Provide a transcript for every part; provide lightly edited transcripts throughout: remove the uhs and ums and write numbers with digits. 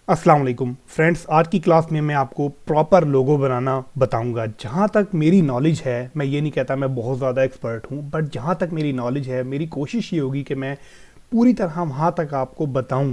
अस्सलाम वालेकुम फ्रेंड्स, आज की क्लास में मैं आपको प्रॉपर लोगो बनाना बताऊंगा। जहाँ तक मेरी नॉलेज है, मैं ये नहीं कहता मैं बहुत ज़्यादा एक्सपर्ट हूँ, बट जहाँ तक मेरी नॉलेज है मेरी कोशिश ये होगी कि मैं पूरी तरह वहाँ तक आपको बताऊं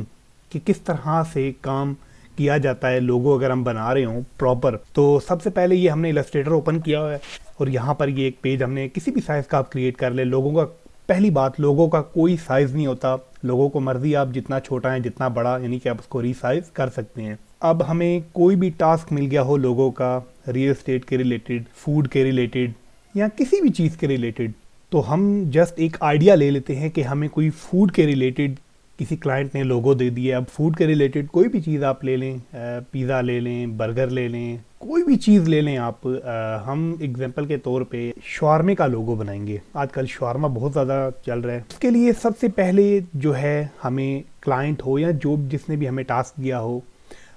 कि किस तरह से काम किया जाता है। लोगो अगर हम बना रहे हों प्रॉपर, तो सबसे पहले ये हमने इलस्ट्रेटर ओपन किया हुआ है और यहाँ पर ये एक पेज हमने किसी भी साइज़ का आप क्रिएट कर ले। लोगों का पहली बात, लोगों का कोई साइज़ नहीं होता। लोगों को मर्जी आप जितना छोटा है जितना बड़ा, यानी कि आप उसको रीसाइज कर सकते हैं। अब हमें कोई भी टास्क मिल गया हो लोगों का, रियल एस्टेट के रिलेटेड, फूड के रिलेटेड या किसी भी चीज़ के रिलेटेड, तो हम जस्ट एक आइडिया ले लेते हैं कि हमें कोई फूड के रिलेटेड किसी क्लाइंट ने लोगो दे दिया। अब फूड के रिलेटेड कोई भी चीज़ आप ले लें, पिज़्ज़ा ले लें, बर्गर ले लें, कोई भी चीज़ ले लें आप। हम एग्जांपल के तौर पे शवारमे का लोगो बनाएंगे। आजकल शवारमा बहुत ज़्यादा चल रहा है। उसके लिए सबसे पहले जो है, हमें क्लाइंट हो या जो जिसने भी हमें टास्क दिया हो,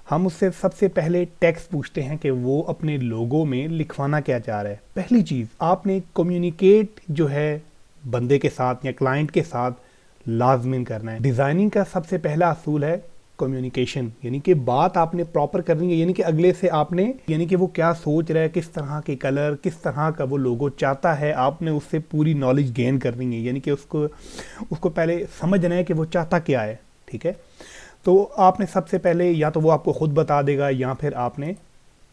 हम उससे सबसे पहले टेक्स्ट पूछते हैं कि वो अपने लोगो में लिखवाना क्या चाह रहा है। पहली चीज़, आपने कम्युनिकेट जो है बंदे के साथ या क्लाइंट के साथ लाजमिन करना है। डिज़ाइनिंग का सबसे पहला असूल है कम्युनिकेशन, यानी कि बात आपने प्रॉपर करनी है। यानी कि अगले से आपने, यानी कि वो क्या सोच रहा है, किस तरह के कलर, किस तरह का वो लोगो चाहता है, आपने उससे पूरी नॉलेज गेन करनी है। यानी कि उसको उसको पहले समझना है कि वो चाहता क्या है। ठीक है, तो आपने सबसे पहले या तो वो आपको खुद बता देगा या फिर आपने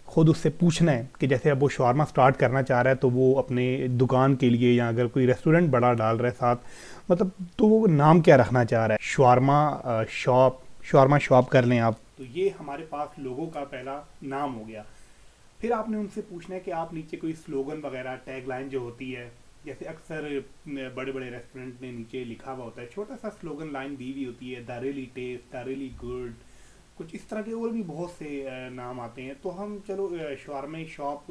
खुद उससे पूछना है कि जैसे अब वो शवारमा स्टार्ट करना चाह रहा है, तो वो अपने दुकान के लिए या अगर कोई रेस्टोरेंट बड़ा डाल रहा है साथ, मतलब तो वो नाम क्या रखना चाह रहा है। शवारमा शॉप कर लें आप। तो ये हमारे पास लोगों का पहला नाम हो गया। फिर आपने उनसे पूछना है कि आप नीचे कोई स्लोगन वगैरह, टैग लाइन जो होती है, जैसे अक्सर बड़े बड़े रेस्टोरेंट ने नीचे लिखा हुआ होता है, छोटा सा स्लोगन लाइन दी हुई होती है, the really taste, the really good, कुछ इस तरह के और भी बहुत से नाम आते हैं। तो हम चलो शवारमे शॉप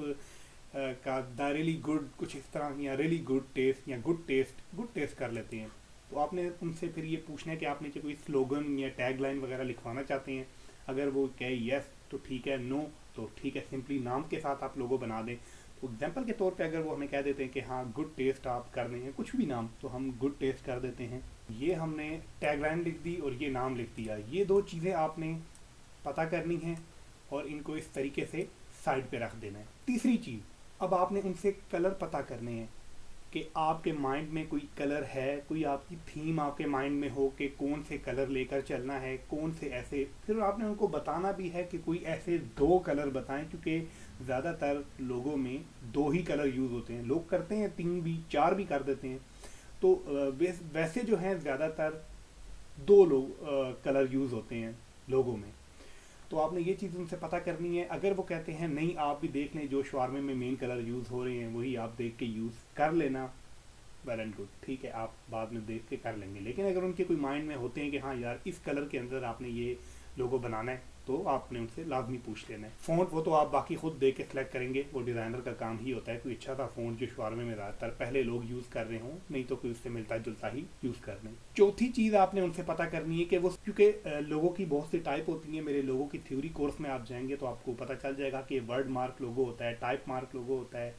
का द रियली गुड कुछ इस तरह, या रियली गुड टेस्ट या गुड टेस्ट कर लेते हैं। तो आपने उनसे फिर ये पूछना है कि आप नीचे कोई स्लोगन या टैग लाइन वगैरह लिखवाना चाहते हैं। अगर वो कहे यस तो ठीक है, नो तो ठीक है, सिंपली नाम के साथ आप लोगो बना दें। तो एग्जाम्पल के तौर पे अगर वो हमें कह देते हैं कि हाँ गुड टेस्ट आप कर रहे हैं, कुछ भी नाम, तो हम गुड टेस्ट कर देते हैं। ये हमने टैगलाइन लिख दी और ये नाम लिख दिया। ये दो चीज़ें आपने पता करनी है और इनको इस तरीके से साइड पे रख देना है। तीसरी चीज़, अब आपने उनसे कलर पता करने हैं कि आपके माइंड में कोई कलर है, कोई आपकी थीम आपके माइंड में हो कि कौन से कलर लेकर चलना है, कौन से ऐसे। फिर आपने उनको बताना भी है कि कोई ऐसे दो कलर बताएं, क्योंकि ज़्यादातर लोगों में दो ही कलर यूज़ होते हैं। लोग करते हैं तीन भी, चार भी कर देते हैं। तो वैसे जो हैं ज़्यादातर दो लोग कलर यूज़ होते हैं लोगों में। तो आपने ये चीज़ उनसे पता करनी है। अगर वो कहते हैं नहीं आप भी देख लें, जो शवारमे में मेन कलर यूज़ हो रहे हैं वही आप देख के यूज़ कर लेना, वेल एंड गुड, ठीक है, आप बाद में देख के कर लेंगे। लेकिन अगर उनके कोई माइंड में होते हैं कि हाँ यार इस कलर के अंदर आपने ये लोगो बनाना है, तो आपने उनसे लाजमी पूछ लेना है। फ़ॉन्ट वो तो आप बाकी खुद देख के सिलेक्ट करेंगे, वो डिज़ाइनर का काम ही होता है। कोई अच्छा सा फ़ॉन्ट जो शवारमे में ज़्यादातर पहले लोग यूज़ कर रहे हों, नहीं तो कोई उससे मिलता जुलता ही यूज़ कर लें। चौथी चीज़ आपने उनसे पता करनी है कि वो, क्योंकि लोगों की बहुत सी टाइप होती है। मेरे लोगों की थ्योरी कोर्स में आप जाएंगे तो आपको पता चल जाएगा कि वर्ड मार्क लोगो होता है, टाइप मार्क लोगो होता है,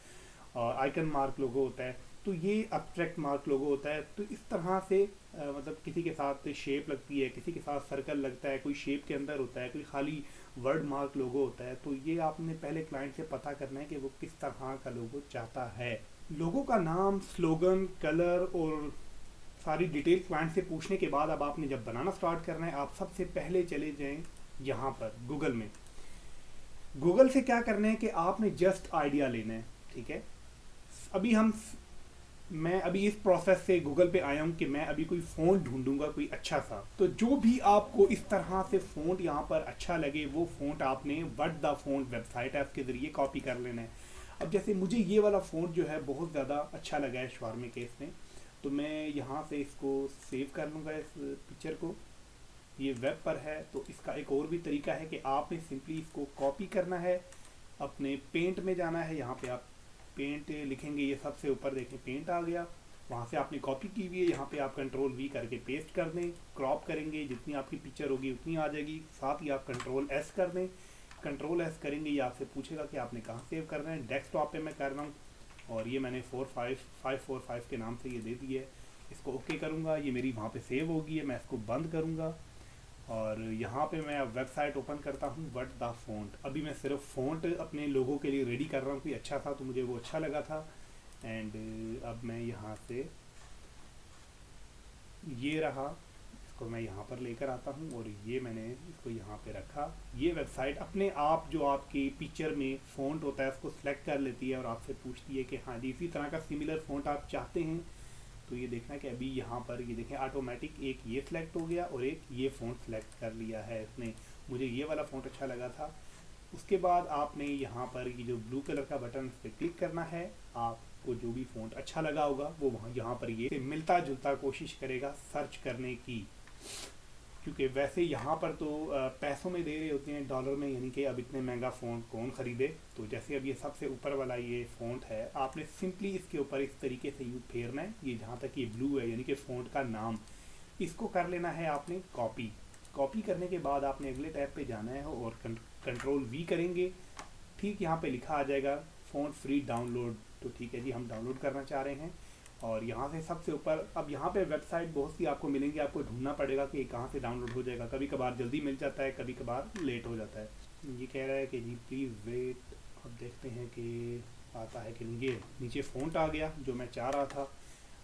और आइकन मार्क लोगो होता है, तो ये अब्स्ट्रैक्ट मार्क लोगो होता है। तो इस तरह से मतलब किसी के साथ शेप लगती है, किसी के साथ सर्कल लगता है, कोई शेप के अंदर होता है, कोई खाली वर्ड मार्क लोगो होता है। तो ये आपने पहले क्लाइंट से पता करना है कि वो किस तरह का लोगो चाहता है। लोगो का नाम, स्लोगन, कलर और सारी डिटेल क्लाइंट से पूछने के बाद अब आपने जब बनाना स्टार्ट करना है, आप सबसे पहले चले जाएं यहाँ पर गूगल में। गूगल से क्या करना है कि आपने जस्ट आइडिया लेना है। ठीक है, अभी मैं अभी इस प्रोसेस से गूगल पे आया हूँ कि मैं अभी कोई फ़ॉन्ट ढूंढूंगा कोई अच्छा सा। तो जो भी आपको इस तरह से फ़ॉन्ट यहाँ पर अच्छा लगे, वो फ़ॉन्ट आपने what the font website app के ज़रिए कॉपी कर लेना है। अब जैसे मुझे ये वाला फ़ॉन्ट जो है बहुत ज़्यादा अच्छा लगा है शवारमे के इसमें, तो मैं यहाँ से इसको सेव कर लूँगा, इस पिक्चर को। ये वेब पर है, तो इसका एक और भी तरीका है कि आपने सिंपली इसको कॉपी करना है, अपने पेंट में जाना है, यहाँ पे आप पेंट लिखेंगे, ये सबसे ऊपर देखें पेंट आ गया, वहाँ से आपने कॉपी की हुई है, यहाँ पे आप कंट्रोल वी करके पेस्ट कर दें। क्रॉप करेंगे, जितनी आपकी पिक्चर होगी उतनी आ जाएगी। साथ ही आप कंट्रोल एस कर दें। कंट्रोल एस करेंगे, ये आपसे पूछेगा कि आपने कहाँ सेव करना है। डेस्कटॉप पे मैं कर रहा हूँ और ये मैंने 545 के नाम से ये दे दी है। इसको ओके करूँगा, ये मेरी वहाँ पे सेव होगी है। मैं इसको बंद करूँगा और यहाँ पे मैं अब वेबसाइट ओपन करता हूँ व्हाट द फ़ॉन्ट। अभी मैं सिर्फ फ़ॉन्ट अपने लोगों के लिए रेडी कर रहा हूँ, कोई अच्छा था तो मुझे वो अच्छा लगा था। एंड अब मैं यहाँ से ये रहा, इसको मैं यहाँ पर लेकर आता हूँ और ये मैंने इसको यहाँ पे रखा। ये वेबसाइट अपने आप जो आपकी पिक्चर में फ़ॉन्ट होता है उसको सिलेक्ट कर लेती है और आपसे पूछती है कि हाँ जी इसी तरह का सिमिलर फ़ॉन्ट आप चाहते हैं। तो ये देखना कि अभी यहाँ पर ये देखें ऑटोमेटिक एक ये सिलेक्ट हो गया और एक ये फ़ॉन्ट सिलेक्ट कर लिया है इसने। मुझे ये वाला फ़ॉन्ट अच्छा लगा था। उसके बाद आपने यहाँ पर ये जो ब्लू कलर का बटन इस पर क्लिक करना है। आपको जो भी फ़ॉन्ट अच्छा लगा होगा वो वहाँ यहाँ पर ये मिलता जुलता कोशिश करेगा सर्च करने की, क्योंकि वैसे यहाँ पर तो पैसों में दे रहे होते हैं, डॉलर में, यानी कि अब इतने महंगा फ़ॉन्ट कौन ख़रीदे। तो जैसे अब ये सबसे ऊपर वाला ये फ़ॉन्ट है, आपने सिंपली इसके ऊपर इस तरीके से यू फेरना है। ये जहाँ तक ये ब्लू है यानी कि फ़ॉन्ट का नाम, इसको कर लेना है आपने कॉपी। कॉपी करने के बाद आपने अगले टैब पे जाना है और कंट्रोल वी करेंगे। ठीक यहाँ पे लिखा आ जाएगा फ़ॉन्ट फ्री डाउनलोड। तो ठीक है जी, हम डाउनलोड करना चाह रहे हैं। और यहाँ से सबसे ऊपर अब यहाँ पे वेबसाइट बहुत सी आपको मिलेंगी, आपको ढूंढना पड़ेगा कि कहाँ से डाउनलोड हो जाएगा। कभी कभार जल्दी मिल जाता है, कभी कभार लेट हो जाता है। ये कह रहा है कि जी प्लीज़ वेट। अब देखते हैं कि आता है कि नहीं। ये नीचे फ़ॉन्ट आ गया जो मैं चाह रहा था।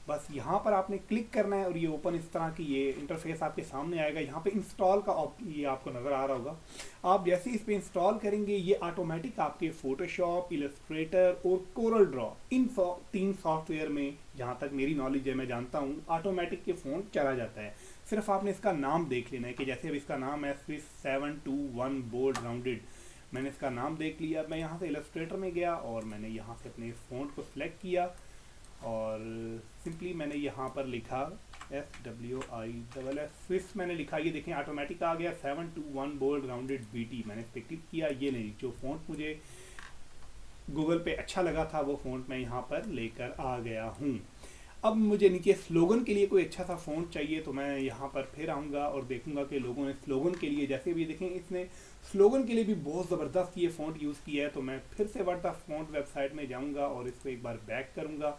बस यहाँ पर आपने क्लिक करना है और ये ओपन इस तरह की ये इंटरफेस आपके सामने आएगा। यहाँ पे इंस्टॉल का ये आपको नज़र आ रहा होगा। आप जैसे इस पे इंस्टॉल करेंगे ये ऑटोमेटिक आपके फोटोशॉप, इलस्ट्रेटर और कोरल ड्रॉ इन 3 सॉफ्टवेयर में, जहाँ तक मेरी नॉलेज है मैं जानता हूँ, ऑटोमेटिक के फ़ॉन्ट चला जाता है। सिर्फ आपने इसका नाम देख लेना है कि जैसे अब इसका नाम है स्विस 721 बोल्ड राउंडेड। मैंने इसका नाम देख लिया। मैं यहाँ से इलस्ट्रेटर में गया और मैंने यहाँ से अपने फ़ॉन्ट को सिलेक्ट किया और सिंपली मैंने यहाँ पर लिखा SWISS स्विस मैंने लिखा। ये देखें ऑटोमेटिक आ गया 721 बोल्ड राउंडेड BT। मैंने इस पर क्लिक किया। ये नहीं, जो फ़ॉन्ट मुझे गूगल पे अच्छा लगा था वो फ़ॉन्ट मैं यहाँ पर लेकर आ गया हूँ। अब मुझे नीचे स्लोगन के लिए कोई अच्छा सा फ़ॉन्ट चाहिए तो मैं यहाँ पर फिर आऊँगा और देखूँगा कि लोगों ने स्लोगन के लिए, जैसे भी देखें इसने स्लोगन के लिए भी बहुत ज़बरदस्त ये फ़ॉन्ट यूज़ किया है। तो मैं फिर से व्हाट द फ़ॉन्ट वेबसाइट में जाऊँगा और इसको एक बार बैक करूँगा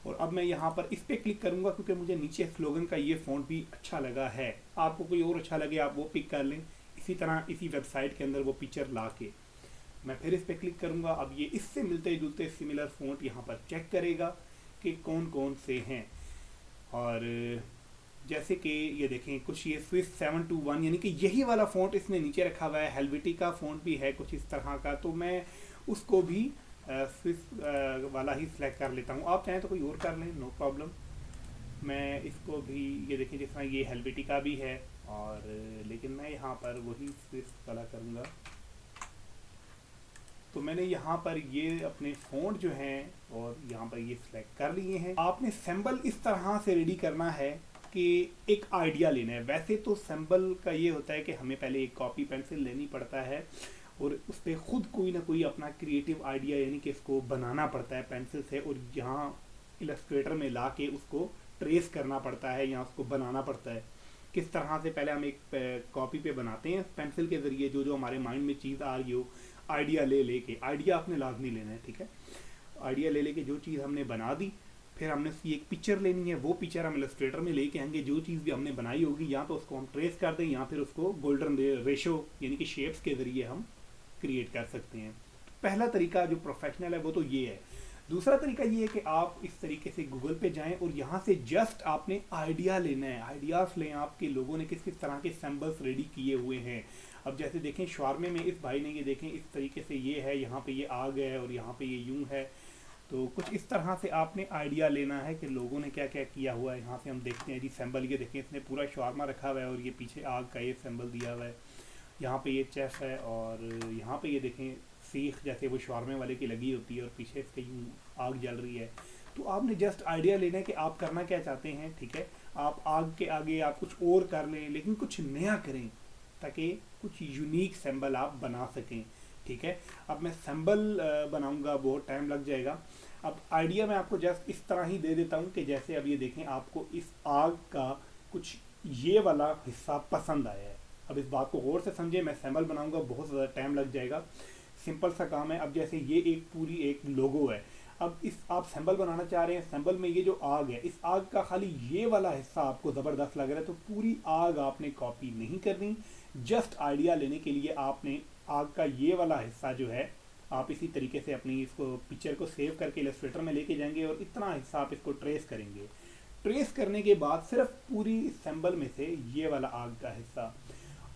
और अब मैं यहाँ पर इस पर क्लिक करूँगा क्योंकि मुझे नीचे स्लोगन का ये फ़ॉन्ट भी अच्छा लगा है। आपको कोई और अच्छा लगे आप वो पिक कर लें, इसी तरह इसी वेबसाइट के अंदर वो पिक्चर ला के। मैं फिर इस पर क्लिक करूँगा। अब ये इससे मिलते जुलते सिमिलर फ़ॉन्ट यहाँ पर चेक करेगा कि कौन कौन से हैं। और जैसे कि ये देखें कुछ ये स्विस 721 यानी कि यही वाला फ़ॉन्ट इसने नीचे रखा हुआ है। हेल्वेटिका फ़ॉन्ट भी है कुछ इस तरह का, तो मैं उसको भी स्विस वाला ही सिलेक्ट कर लेता हूँ। आप चाहें तो कोई और कर लें, नो प्रॉब्लम। मैं इसको भी ये देखिए जिस तरह ये हेल्वेटिका भी है और लेकिन मैं यहाँ पर वही स्विस वाला करूँगा। तो मैंने यहाँ पर ये अपने फ़ॉन्ट जो हैं और यहाँ पर ये सिलेक्ट कर लिए हैं। आपने सिंबल इस तरह से रेडी करना है कि एक आइडिया लेना है। वैसे तो सिंबल का ये होता है कि हमें पहले एक कॉपी पेंसिल लेनी पड़ता है और उस पर खुद कोई ना कोई अपना क्रिएटिव आइडिया यानी कि इसको बनाना पड़ता है पेंसिल से और यहाँ इलस्ट्रेटर में ला के उसको ट्रेस करना पड़ता है या उसको बनाना पड़ता है। किस तरह से पहले हम एक कॉपी पे बनाते हैं पेंसिल के ज़रिए, जो जो हमारे माइंड में चीज़ आ रही हो, आइडिया लेके आइडिया आपने लाजमी लेना है, ठीक है। आइडिया लेके जो चीज़ हमने बना दी, फिर हमने उसकी एक पिक्चर लेनी है। वो पिक्चर हम इलस्ट्रेटर में लेके आएंगे। जो चीज़ भी हमने बनाई होगी या तो उसको हम ट्रेस कर दें या फिर उसको गोल्डन रेशो यानी कि शेप्स के ज़रिए हम क्रिएट कर सकते हैं। पहला तरीका जो प्रोफेशनल है वो तो ये है। दूसरा तरीका ये है कि आप इस तरीके से गूगल पे जाएं और यहाँ से जस्ट आपने आइडिया लेना है। आइडियाज़ लें आपके लोगों ने किस किस तरह के सिंबल्स रेडी किए हुए हैं। अब जैसे देखें शवारमे में इस भाई ने ये देखें इस तरीके से ये है, यहाँ पे ये आग है और यहाँ पे ये यूं है। तो कुछ इस तरह से आपने आइडिया लेना है कि लोगों ने क्या क्या किया हुआ है। यहाँ से हम देखते हैं जी सिंबल, ये देखें इसने पूरा शवारमा रखा हुआ है और ये पीछे आग का ये सिंबल दिया हुआ है। यहाँ पे ये चेफ है और यहाँ पे ये देखें सीख जैसे वो शवारमे वाले की लगी होती है और पीछे इसके यूँ आग जल रही है। तो आपने जस्ट आइडिया लेना है कि आप करना क्या चाहते हैं, ठीक है। आप आग के आगे आप कुछ और कर लें लेकिन कुछ नया करें ताकि कुछ यूनिक सिंबल आप बना सकें, ठीक है। अब मैं सिंबल बनाऊंगा, बहुत टाइम लग जाएगा। अब आइडिया मैं आपको जस्ट इस तरह ही दे देता हूं कि जैसे अब ये देखें आपको इस आग का कुछ ये वाला हिस्सा पसंद आया है। अब इस बात को गौर से समझे, मैं सिंबल बनाऊंगा बहुत ज़्यादा टाइम लग जाएगा। सिंपल सा काम है। अब जैसे ये एक पूरी एक लोगो है। अब इस आप सैंबल बनाना चाह रहे हैं, सैंबल में ये जो आग है, इस आग का खाली ये वाला हिस्सा आपको ज़बरदस्त लग रहा है तो पूरी आग आपने कॉपी नहीं करनी। जस्ट आइडिया लेने के लिए आपने आग का ये वाला हिस्सा जो है आप इसी तरीके से अपनी इसको पिक्चर को सेव करके इलस्ट्रेटर में लेके जाएंगे और इतना हिस्सा आप इसको ट्रेस करेंगे। ट्रेस करने के बाद सिर्फ पूरी सैंबल में से ये वाला आग का हिस्सा,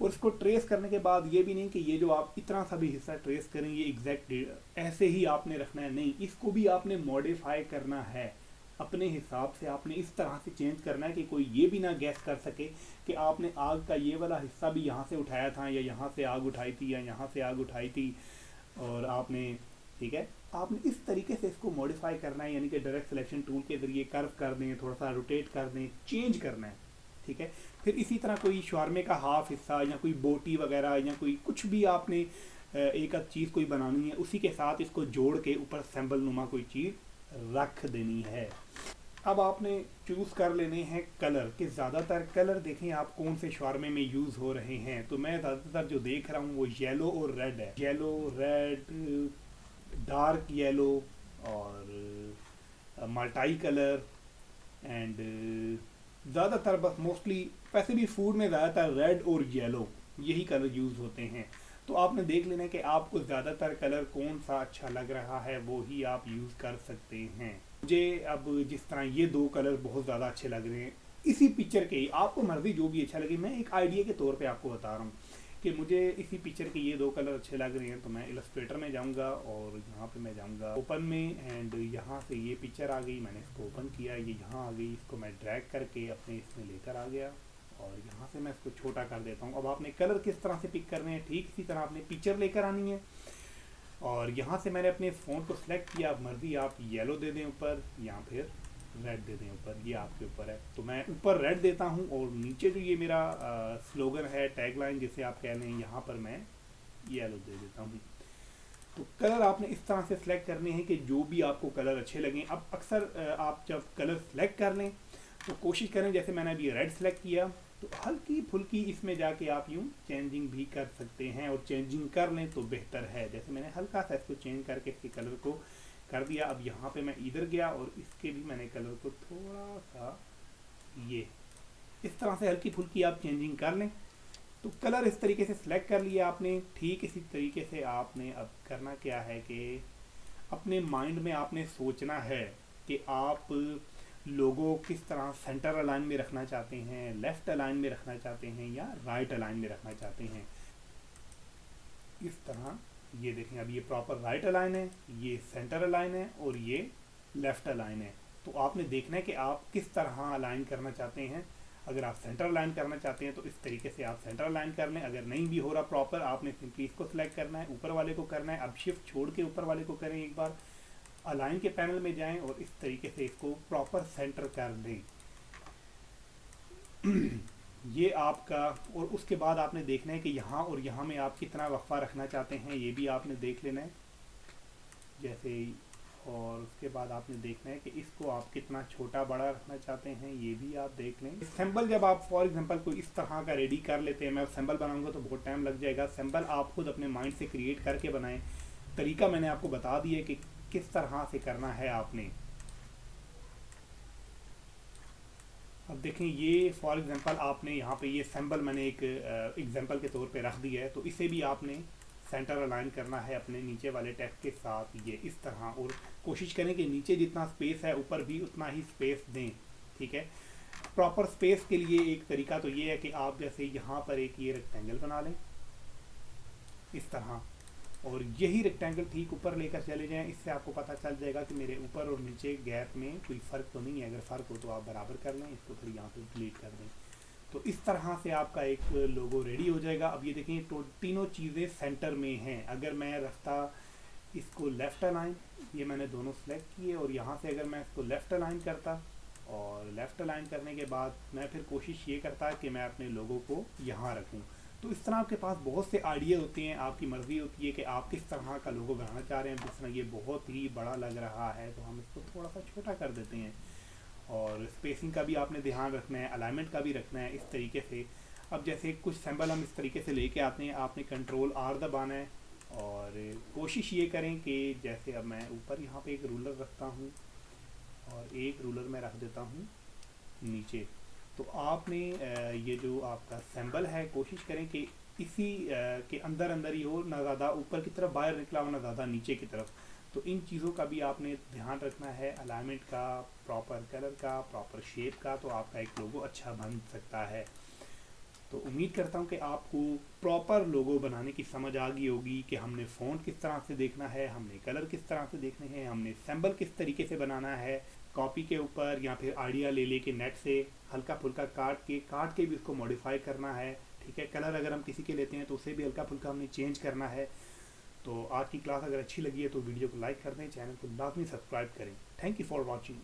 और इसको ट्रेस करने के बाद ये भी नहीं कि ये जो आप इतना सा भी हिस्सा ट्रेस करेंगे एग्जैक्ट ऐसे ही आपने रखना है, नहीं, इसको भी आपने मॉडिफाई करना है अपने हिसाब से। आपने इस तरह से चेंज करना है कि कोई ये भी ना गैस कर सके कि आपने आग का ये वाला हिस्सा भी यहाँ से उठाया था या यहाँ से आग उठाई थी या यहाँ से आग उठाई थी और आपने, ठीक है, आपने इस तरीके से इसको मॉडिफाई करना है, यानी कि डायरेक्ट सिलेक्शन टूल के ज़रिए कर्व कर दें, थोड़ा सा रोटेट कर दें, चेंज करना है, ठीक है। फिर इसी तरह कोई शवारमे का हाफ हिस्सा या कोई बोटी वगैरह या कोई कुछ भी आपने एक आध चीज़ कोई बनानी है, उसी के साथ इसको जोड़ के ऊपर सैंबल नुमा कोई चीज़ रख देनी है। अब आपने चूज़ कर लेने हैं कलर के, ज़्यादातर कलर देखें आप कौन से शवारमे में यूज़ हो रहे हैं। तो मैं ज़्यादातर जो देख रहा हूँ वो येलो और रेड है, येलो, रेड, डार्क येलो और माल्टाई कलर एंड ज़्यादातर बस मोस्टली वैसे भी फूड में ज़्यादातर रेड और येलो यही कलर यूज़ होते हैं। तो आपने देख लेना कि आपको ज़्यादातर कलर कौन सा अच्छा लग रहा है वो ही आप यूज़ कर सकते हैं। मुझे अब जिस तरह ये दो कलर बहुत ज़्यादा अच्छे लग रहे हैं इसी पिक्चर के ही, आपको मर्जी जो भी अच्छा लगे, मैं एक आइडिया के तौर पे आपको बता रहा हूँ कि मुझे इसी पिक्चर के ये दो कलर अच्छे लग रहे हैं। तो मैं इलस्ट्रेटर में जाऊंगा और यहाँ पे मैं जाऊंगा ओपन में एंड यहाँ से ये पिक्चर आ गई, मैंने इसको ओपन किया, ये यहाँ आ गई, इसको मैं ड्रैग करके अपने इसमें लेकर आ गया और यहाँ से मैं इसको छोटा कर देता हूँ। अब आपने कलर किस तरह से पिक करने हैं, ठीक इसी तरह आपने पिक्चर लेकर आनी है और यहाँ से मैंने अपने फ़ोन को सिलेक्ट किया। अब मर्जी आप येलो दे दें ऊपर या फिर रेड दे दें ऊपर, ये आपके ऊपर है। तो मैं ऊपर रेड देता हूँ और नीचे जो ये मेरा स्लोगन है, टैगलाइन जिसे आप कह लें, यहाँ पर मैं येलो दे देता हूँ। तो कलर आपने इस तरह से सिलेक्ट करने हैं कि जो भी आपको कलर अच्छे लगें। अब अक्सर आप जब कलर सेलेक्ट कर लें तो कोशिश करें, जैसे मैंने अभी रेड सेलेक्ट किया तो हल्की फुल्की इसमें जाके आप यूँ चेंजिंग भी कर सकते हैं और चेंजिंग कर लें तो बेहतर है। जैसे मैंने हल्का सा इसको चेंज करके इसके कलर को कर दिया। अब यहाँ पे मैं इधर गया और इसके भी मैंने कलर को थोड़ा सा ये इस तरह से हल्की फुल्की आप चेंजिंग कर लें। तो कलर इस तरीके से सिलेक्ट कर लिया आपने। ठीक इसी तरीके से आपने अब करना क्या है कि अपने माइंड में आपने सोचना है कि आप लोगो किस तरह सेंटर अलाइन में रखना चाहते हैं, लेफ्ट अलाइन में रखना चाहते हैं या राइट अलाइन में रखना चाहते हैं। इस तरह ये देखें, अब ये प्रॉपर राइट अलाइन है, ये सेंटर अलाइन है और ये लेफ्ट अलाइन है। तो आपने देखना है कि आप किस तरह अलाइन करना चाहते हैं। अगर आप सेंटर अलाइन करना चाहते हैं तो इस तरीके से आप सेंटर अलाइन कर लें। अगर नहीं भी हो रहा प्रॉपर, आपने सिंपली इसको सिलेक्ट करना है, ऊपर वाले को करना है। अब शिफ्ट छोड़ के ऊपर वाले को करें, एक बार अलाइन के पैनल में जाएं और इस तरीके से इसको प्रॉपर सेंटर कर दें। ये आपका, और उसके बाद आपने देखना है कि यहाँ और यहाँ में आप कितना वक्फा रखना चाहते हैं, ये भी आपने देख लेना है जैसे। और उसके बाद आपने देखना है कि इसको आप कितना छोटा बड़ा रखना चाहते हैं, ये भी आप देख लें। सैंपल जब आप फॉर एग्जांपल कोई इस तरह का रेडी कर लेते हैं, मैं सैंपल बनाऊंगा तो बहुत टाइम लग जाएगा। सैंपल आप खुद अपने माइंड से क्रिएट करके बनाएं। तरीका मैंने आपको बता दिया कि किस तरह से करना है आपने। अब देखें, ये फॉर एग्जांपल आपने यहाँ पे ये सैंपल मैंने एक एग्जांपल के तौर पे रख दिया है, तो इसे भी आपने सेंटर अलाइन करना है अपने नीचे वाले टेक्स्ट के साथ, ये इस तरह। और कोशिश करें कि नीचे जितना स्पेस है ऊपर भी उतना ही स्पेस दें, ठीक है। प्रॉपर स्पेस के लिए एक तरीका तो ये है कि आप जैसे यहाँ पर एक ये रेक्टेंगल बना लें इस तरह, और यही रेक्टेंगल ठीक ऊपर लेकर चले जाएं। इससे आपको पता चल जाएगा कि मेरे ऊपर और नीचे गैप में कोई फ़र्क तो नहीं है। अगर फ़र्क हो तो आप बराबर कर लें, इसको फिर यहाँ से डिलीट कर दें। तो इस तरह से आपका एक लोगो रेडी हो जाएगा। अब ये देखें, तो तीनों चीज़ें सेंटर में हैं। अगर मैं रखता इसको लेफ़्ट अलाइन, ये मैंने दोनों सेलेक्ट किए, और यहाँ से अगर मैं इसको लेफ़्ट अलाइन करता और लेफ़्ट अलाइन करने के बाद मैं फिर कोशिश ये करता कि मैं अपने लोगो को यहाँ रखूँ। तो इस तरह आपके पास बहुत से आइडिया होते हैं, आपकी मर्ज़ी होती है कि आप किस तरह का लोगो बनाना चाह रहे हैं। जिस तरह ये बहुत ही बड़ा लग रहा है तो हम इसको थोड़ा सा छोटा कर देते हैं, और स्पेसिंग का भी आपने ध्यान रखना है, अलाइनमेंट का भी रखना है इस तरीके से। अब जैसे कुछ सैंपल हम इस तरीके से लेके आते हैं, आपने कंट्रोल R दबाना है और कोशिश ये करें कि जैसे अब मैं ऊपर यहाँ पे एक रूलर रखता हूँ और एक रूलर मैं रख देता हूँ नीचे। तो आपने ये जो आपका सिंबल है कोशिश करें कि इसी के अंदर अंदर ही हो, ना ज़्यादा ऊपर की तरफ बाहर निकला हो ना ज़्यादा नीचे की तरफ। तो इन चीज़ों का भी आपने ध्यान रखना है, अलाइनमेंट का, प्रॉपर कलर का, प्रॉपर शेप का, तो आपका एक लोगो अच्छा बन सकता है। तो उम्मीद करता हूँ कि आपको प्रॉपर लोगो बनाने की समझ आ गई होगी कि हमने फ़ॉन्ट किस तरह से देखना है, हमने कलर किस तरह से देखने हैं, हमने सिंबल किस तरीके से बनाना है, कॉपी के ऊपर या फिर आइडिया ले लेके नेट से हल्का फुल्का काट के भी उसको मॉडिफाई करना है। ठीक है, कलर अगर हम किसी के लेते हैं तो उसे भी हल्का फुल्का हमने चेंज करना है। तो आज की क्लास अगर अच्छी लगी है तो वीडियो को लाइक कर दें, चैनल को लाजमी सब्सक्राइब करें। Thank you for watching.